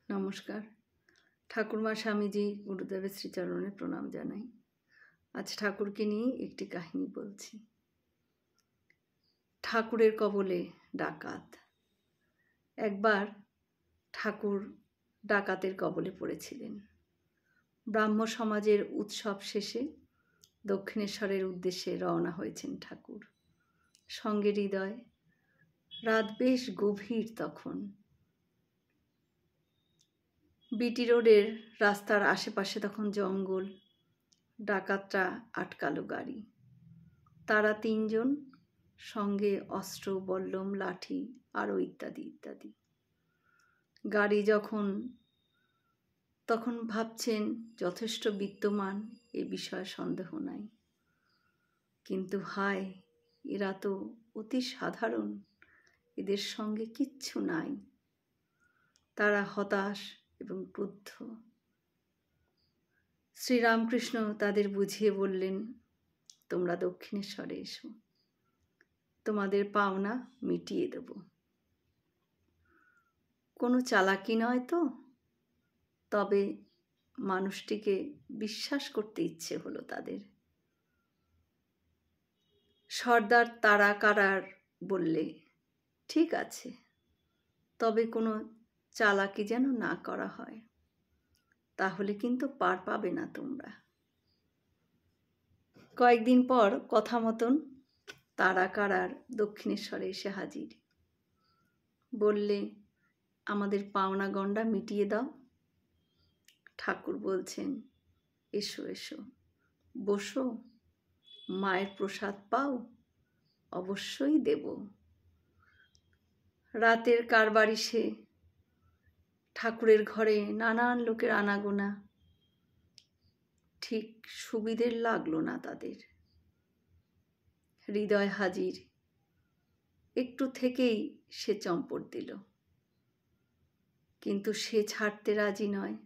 নমস্কার। ঠাকুরমা স্বামীজি গুরুদেবের শ্রীচরণে প্রণাম জানাই। আজ ঠাকুরকে নিয়ে একটি কাহিনী বলছি। ঠাকুরের কবলে ডাকাত। একবার ঠাকুর ডাকাতের কবলে পড়েছিলেন। ব্রাহ্ম সমাজের উৎসব শেষে দক্ষিণেশ্বরের উদ্দেশ্যে রওনা হয়েছেন ঠাকুর, সঙ্গে হৃদয়। রাত বেশ গভীর তখন। বিটি রোডের রাস্তার আশেপাশে তখন জঙ্গল। ডাকাতরা আটকালো গাড়ি। তারা তিনজন, সঙ্গে অস্ত্র, বল্লম, লাঠি আরও ইত্যাদি ইত্যাদি। গাড়ি তখন ভাবছেন যথেষ্ট বিত্তমান, এ বিষয়ে সন্দেহ নাই। কিন্তু হায়, এরা তো অতি সাধারণ, এদের সঙ্গে কিচ্ছু নাই। তারা হতাশ এবং ক্রুদ্ধ। শ্রীরামকৃষ্ণ তাদের বুঝিয়ে বললেন, তোমরা দক্ষিণেশ্বরে এসো, তোমাদের পাওনা মিটিয়ে দেব। কোনো চালাকি নয় তো, তবে মানুষটিকে বিশ্বাস করতে ইচ্ছে হলো তাদের। সর্দার তারাকারার বললে, ঠিক আছে, তবে কোনো চালাকি যেন না করা হয়, তাহলে কিন্তু পার পাবে না তোমরা। কয়েকদিন পর কথা মতন তারাকারার দক্ষিণেশ্বরে এসে হাজির। বললে, আমাদের পাওনা গণ্ডা মিটিয়ে দাও। ঠাকুর বলছেন, এসো এসো, বসো, মায়ের প্রসাদ পাও, অবশ্যই দেব। রাতের কারবারি সে। ঠাকুরের ঘরে নানান লোকের আনাগোনা। ঠিক সুবিধের লাগলো না তাদের। হৃদয় হাজির। একটু থেকেই সে চম্পট দিল, কিন্তু সে ছাড়তে রাজি নয়।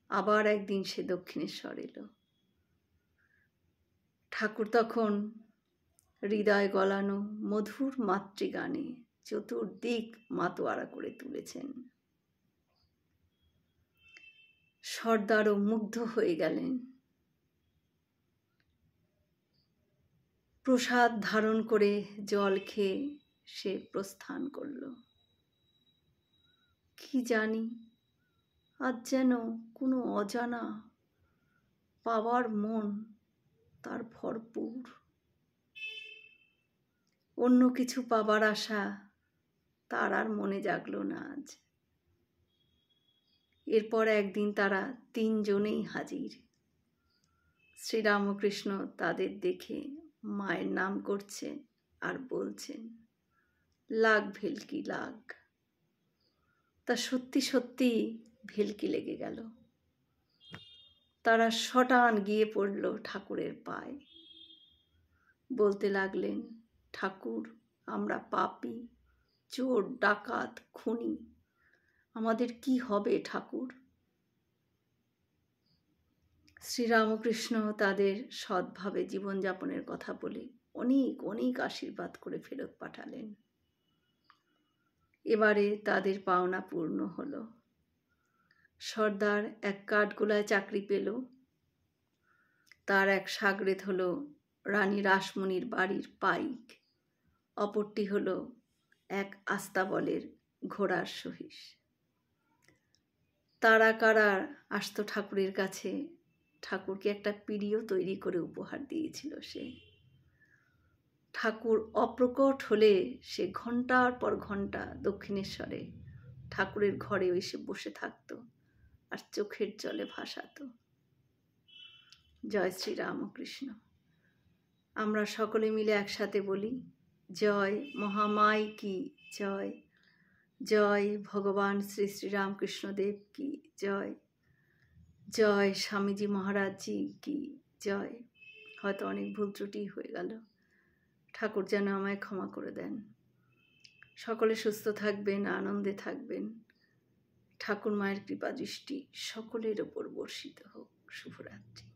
আবার একদিন সে দক্ষিণেশ্বর এলো। ঠাকুর তখন হৃদয় গলানো মধুর মাতৃগানে চতুর্দিক মাতোয়ারা করে তুলেছেন। সর্দারও মুগ্ধ হয়ে গেলেন। প্রসাদ ধারণ করে জল খেয়ে সে প্রস্থান করল। কি জানি, আজ যেন কোনো অজানা পাওয়ার মন তার ভরপুর। অন্য কিছু পাবার আশা তার আর মনে জাগল না আজ। এরপর একদিন তারা তিনজনেই হাজির। শ্রীরামকৃষ্ণ তাদের দেখে মায়ের নাম করছে আর বলছেন, লাগ ভেলকি লাগ। তা সত্যি সত্যি ভেলকি লেগে গেল। তারা শটান গিয়ে পড়ল ঠাকুরের পায়ে। বলতে লাগলেন, ঠাকুর, আমরা পাপী, চোর, ডাকাত, খুনি, আমাদের কি হবে ঠাকুর? শ্রীরামকৃষ্ণ তাদের সৎভাবে জীবনযাপনের কথা বলে অনেক অনেক আশীর্বাদ করে ফেরত পাঠালেন। এবারে তাদের পাওনা পূর্ণ হলো। সর্দার এক কাঠগোলায় চাকরি পেল। তার এক সাগরেদ হলো রানী রাসমণির বাড়ির পাইক, অপরটি হলো এক আস্তাবলের ঘোড়ার সহিস। তারাকারার আসত ঠাকুরের কাছে। ঠাকুরকে একটা পিড়িও তৈরি করে উপহার দিয়েছিল সে। ঠাকুর অপ্রকট হলে সে ঘন্টার পর ঘন্টা দক্ষিণেশ্বরে ঠাকুরের ঘরে এসে বসে থাকত আর চোখের জলে ভাসাতো। জয় শ্রীরামকৃষ্ণ। আমরা সকলে মিলে একসাথে বলি, জয় মহামাই কি জয়, জয় ভগবান শ্রী শ্রীরামকৃষ্ণদেব কি জয়, জয় স্বামীজি মহারাজজি কি জয়। হয়তো অনেক ভুল ত্রুটি হয়ে গেল, ঠাকুর যেন আমায় ক্ষমা করে দেন। সকলে সুস্থ থাকবেন, আনন্দে থাকবেন। ঠাকুর মায়ের কৃপা দৃষ্টি সকলের ওপর বর্ষিত হোক। শুভরাত্রি।